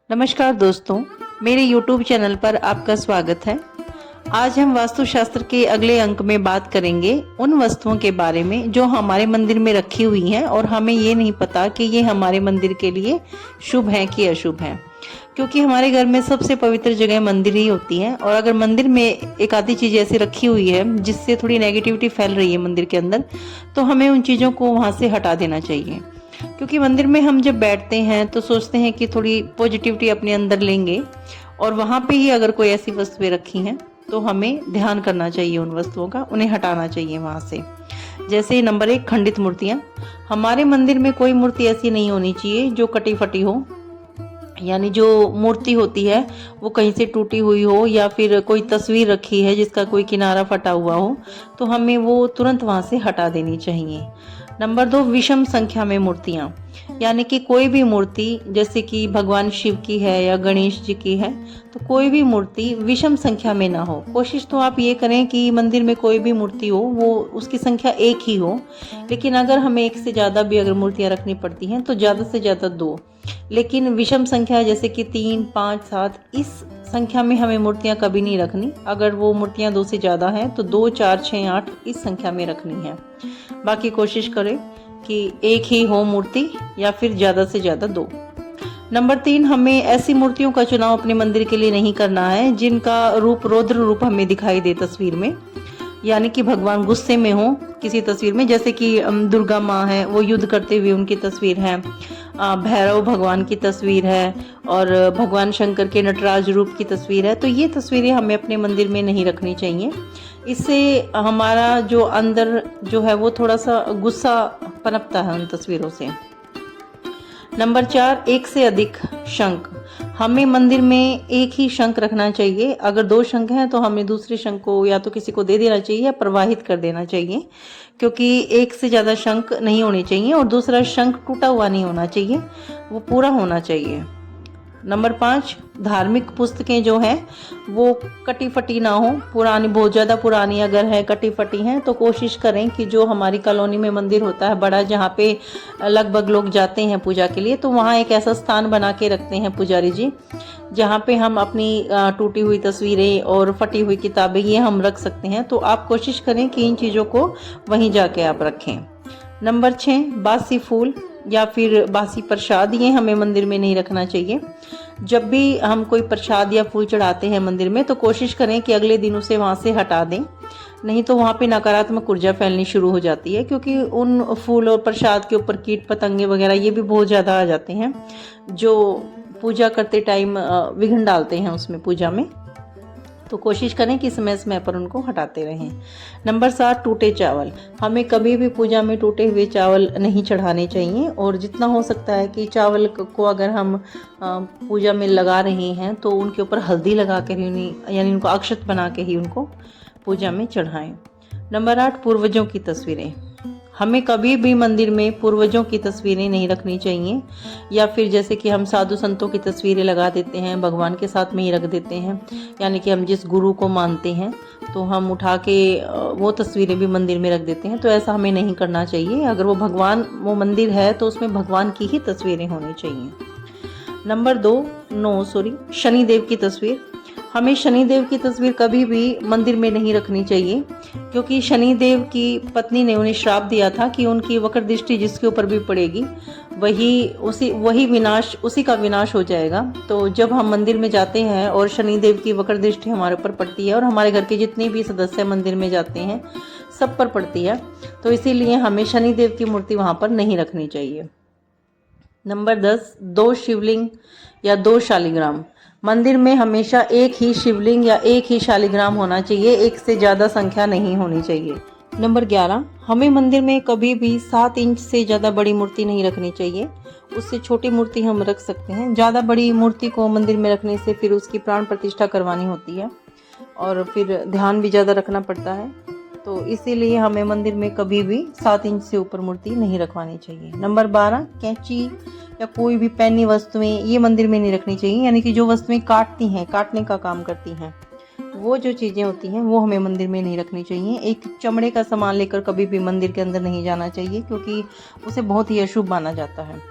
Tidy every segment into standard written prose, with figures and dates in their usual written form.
नमस्कार दोस्तों, मेरे YouTube चैनल पर आपका स्वागत है। आज हम वास्तुशास्त्र के अगले अंक में बात करेंगे उन वस्तुओं के बारे में जो हमारे मंदिर में रखी हुई हैं और हमें ये नहीं पता कि ये हमारे मंदिर के लिए शुभ है कि अशुभ है, क्योंकि हमारे घर में सबसे पवित्र जगह मंदिर ही होती है। और अगर मंदिर में एक आधी चीज़ ऐसी रखी हुई है जिससे थोड़ी नेगेटिविटी फैल रही है मंदिर के अंदर, तो हमें उन चीज़ों को वहाँ से हटा देना चाहिए। क्योंकि मंदिर में हम जब बैठते हैं तो सोचते हैं कि थोड़ी पॉजिटिविटी अपने अंदर लेंगे, और वहाँ पे ही अगर कोई ऐसी वस्तुएं रखी हैं तो हमें ध्यान करना चाहिए उन वस्तुओं का, उन्हें हटाना चाहिए वहाँ से। जैसे नंबर 1, खंडित मूर्तियाँ। हमारे मंदिर में कोई मूर्ति ऐसी नहीं होनी चाहिए जो कटी फटी हो, यानी जो मूर्ति होती है वो कहीं से टूटी हुई हो, या फिर कोई तस्वीर रखी है जिसका कोई किनारा फटा हुआ हो, तो हमें वो तुरंत वहाँ से हटा देनी चाहिए। नंबर 2, विषम संख्या में मूर्तियाँ, यानी कि कोई भी मूर्ति, जैसे कि भगवान शिव की है या गणेश जी की है, तो कोई भी मूर्ति विषम संख्या में ना हो। कोशिश तो आप ये करें कि मंदिर में कोई भी मूर्ति हो वो उसकी संख्या एक ही हो, लेकिन अगर हमें एक से ज़्यादा भी अगर मूर्तियाँ रखनी पड़ती हैं तो ज़्यादा से ज़्यादा 2, लेकिन विषम संख्या जैसे कि 3, 5, 7, इस संख्या में हमें मूर्तियाँ कभी नहीं रखनी। अगर वो मूर्तियाँ 2 से ज़्यादा हैं तो 2, 4, 6, 8 इस संख्या में रखनी है। बाकी कोशिश करें कि एक ही हो मूर्ति, या फिर ज़्यादा से ज़्यादा 2। नंबर 3, हमें ऐसी मूर्तियों का चुनाव अपने मंदिर के लिए नहीं करना है जिनका रूप रौद्र रूप हमें दिखाई दे तस्वीर में, यानी कि भगवान गुस्से में हो किसी तस्वीर में। जैसे कि दुर्गा माँ है, वो युद्ध करते हुए उनकी तस्वीर है, भैरव भगवान की तस्वीर है, और भगवान शंकर के नटराज रूप की तस्वीर है। तो ये तस्वीरें हमें अपने मंदिर में नहीं रखनी चाहिए। इससे हमारा जो अंदर जो है वो थोड़ा सा गुस्सा पनपता है उन तस्वीरों से। नंबर 4, एक से अधिक शंख। हमें मंदिर में एक ही शंख रखना चाहिए। अगर 2 शंख हैं तो हमें दूसरे शंख को या तो किसी को दे देना चाहिए या प्रवाहित कर देना चाहिए, क्योंकि एक से ज़्यादा शंख नहीं होने चाहिए। और दूसरा, शंख टूटा हुआ नहीं होना चाहिए, वो पूरा होना चाहिए। नंबर 5, धार्मिक पुस्तकें जो हैं वो कटी फटी ना हो, पुरानी, बहुत ज़्यादा पुरानी अगर है, कटी फटी हैं, तो कोशिश करें कि जो हमारी कॉलोनी में मंदिर होता है बड़ा, जहाँ पे लगभग लोग जाते हैं पूजा के लिए, तो वहाँ एक ऐसा स्थान बना के रखते हैं पुजारी जी, जहाँ पे हम अपनी टूटी हुई तस्वीरें और फटी हुई किताबें ये हम रख सकते हैं। तो आप कोशिश करें कि इन चीज़ों को वहीं जाके आप रखें। नंबर 6, बासी फूल या फिर बासी प्रसाद, ये हमें मंदिर में नहीं रखना चाहिए। जब भी हम कोई प्रसाद या फूल चढ़ाते हैं मंदिर में तो कोशिश करें कि अगले दिन उसे वहाँ से हटा दें, नहीं तो वहाँ पे नकारात्मक ऊर्जा फैलनी शुरू हो जाती है, क्योंकि उन फूल और प्रसाद के ऊपर कीट पतंगे वगैरह ये भी बहुत ज़्यादा आ जाते हैं, जो पूजा करते टाइम विघ्न डालते हैं उसमें पूजा में। तो कोशिश करें कि समय समय पर उनको हटाते रहें। नंबर 7, टूटे चावल। हमें कभी भी पूजा में टूटे हुए चावल नहीं चढ़ाने चाहिए, और जितना हो सकता है कि चावल को अगर हम पूजा में लगा रहे हैं तो उनके ऊपर हल्दी लगा कर ही, यानी उनको अक्षत बना के ही उनको पूजा में चढ़ाएं। नंबर 8, पूर्वजों की तस्वीरें। हमें कभी भी मंदिर में पूर्वजों की तस्वीरें नहीं रखनी चाहिए, या फिर जैसे कि हम साधु संतों की तस्वीरें लगा देते हैं, भगवान के साथ में ही रख देते हैं, यानी कि हम जिस गुरु को मानते हैं तो हम उठा के वो तस्वीरें भी मंदिर में रख देते हैं। तो ऐसा हमें नहीं करना चाहिए। अगर वो भगवान, वो मंदिर है तो उसमें भगवान की ही तस्वीरें होनी चाहिए। नंबर 9, शनिदेव की तस्वीर। हमें शनिदेव की तस्वीर कभी भी मंदिर में नहीं रखनी चाहिए, क्योंकि शनिदेव की पत्नी ने उन्हें श्राप दिया था कि उनकी वक्र दृष्टि जिसके ऊपर भी पड़ेगी उसी का विनाश हो जाएगा। तो जब हम मंदिर में जाते हैं और शनिदेव की वक्र दृष्टि हमारे ऊपर पड़ती है, और हमारे घर के जितने भी सदस्य मंदिर में जाते हैं सब पर पड़ती है, तो इसीलिए हमें शनिदेव की मूर्ति वहाँ पर नहीं रखनी चाहिए। नंबर 10, 2 शिवलिंग या 2 शालिग्राम। मंदिर में हमेशा एक ही शिवलिंग या एक ही शालिग्राम होना चाहिए, एक से ज़्यादा संख्या नहीं होनी चाहिए। नंबर 11, हमें मंदिर में कभी भी 7 इंच से ज़्यादा बड़ी मूर्ति नहीं रखनी चाहिए। उससे छोटी मूर्ति हम रख सकते हैं। ज़्यादा बड़ी मूर्ति को मंदिर में रखने से फिर उसकी प्राण प्रतिष्ठा करवानी होती है, और फिर ध्यान भी ज़्यादा रखना पड़ता है। तो इसीलिए हमें मंदिर में कभी भी 7 इंच से ऊपर मूर्ति नहीं रखवानी चाहिए। नंबर 12, कैंची या कोई भी पैनी वस्तुएं ये मंदिर में नहीं रखनी चाहिए, यानी कि जो वस्तुएं काटती हैं, काटने का काम करती हैं, वो जो चीज़ें होती हैं वो हमें मंदिर में नहीं रखनी चाहिए। एक चमड़े का सामान लेकर कभी भी मंदिर के अंदर नहीं जाना चाहिए, क्योंकि उसे बहुत ही अशुभ माना जाता है।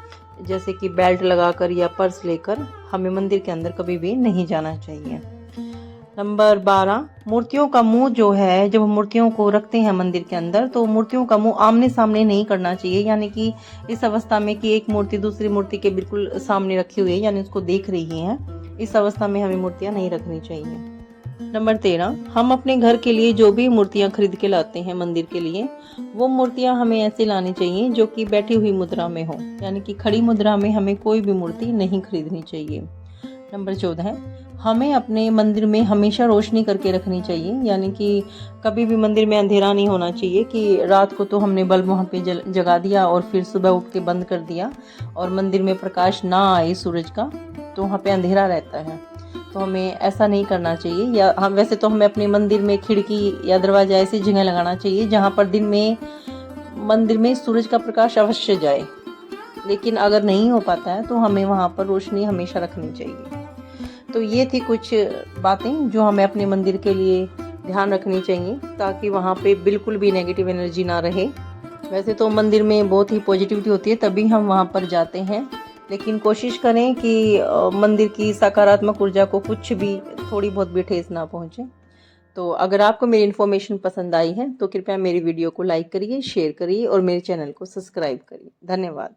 जैसे कि बेल्ट लगाकर या पर्स लेकर हमें मंदिर के अंदर कभी भी नहीं जाना चाहिए। नंबर 12, मूर्तियों का मुंह जो है, जब हम मूर्तियों को रखते हैं मंदिर के अंदर तो मूर्तियों का मुंह आमने सामने नहीं करना चाहिए, यानी कि इस अवस्था में कि एक मूर्ति दूसरी मूर्ति के बिल्कुल सामने रखी हुई है यानी उसको देख रही है, इस अवस्था में हमें मूर्तियां नहीं रखनी चाहिए। नंबर 13, हम अपने घर के लिए जो भी मूर्तियां खरीद के लाते हैं मंदिर के लिए, वो मूर्तियां हमें ऐसे लानी चाहिए जो कि बैठी हुई मुद्रा में हो, यानी कि खड़ी मुद्रा में हमें कोई भी मूर्ति नहीं खरीदनी चाहिए। नंबर 14, हमें अपने मंदिर में हमेशा रोशनी करके रखनी चाहिए, यानी कि कभी भी मंदिर में अंधेरा नहीं होना चाहिए कि रात को तो हमने बल्ब वहाँ पे जगा दिया और फिर सुबह उठ के बंद कर दिया और मंदिर में प्रकाश ना आए सूरज का तो वहाँ पे अंधेरा रहता है। तो हमें ऐसा नहीं करना चाहिए। या हम वैसे तो हमें अपने मंदिर में खिड़की या दरवाजा ऐसी जगह लगाना चाहिए जहाँ पर दिन में मंदिर में सूरज का प्रकाश अवश्य जाए, लेकिन अगर नहीं हो पाता है तो हमें वहाँ पर रोशनी हमेशा रखनी चाहिए। तो ये थी कुछ बातें जो हमें अपने मंदिर के लिए ध्यान रखनी चाहिए ताकि वहाँ पे बिल्कुल भी नेगेटिव एनर्जी ना रहे। वैसे तो मंदिर में बहुत ही पॉजिटिविटी होती है तभी हम वहाँ पर जाते हैं, लेकिन कोशिश करें कि मंदिर की सकारात्मक ऊर्जा को कुछ भी थोड़ी बहुत भी ठेस ना पहुँचे। तो अगर आपको मेरी इन्फॉर्मेशन पसंद आई है तो कृपया मेरी वीडियो को लाइक करिए, शेयर करिए और मेरे चैनल को सब्सक्राइब करिए। धन्यवाद।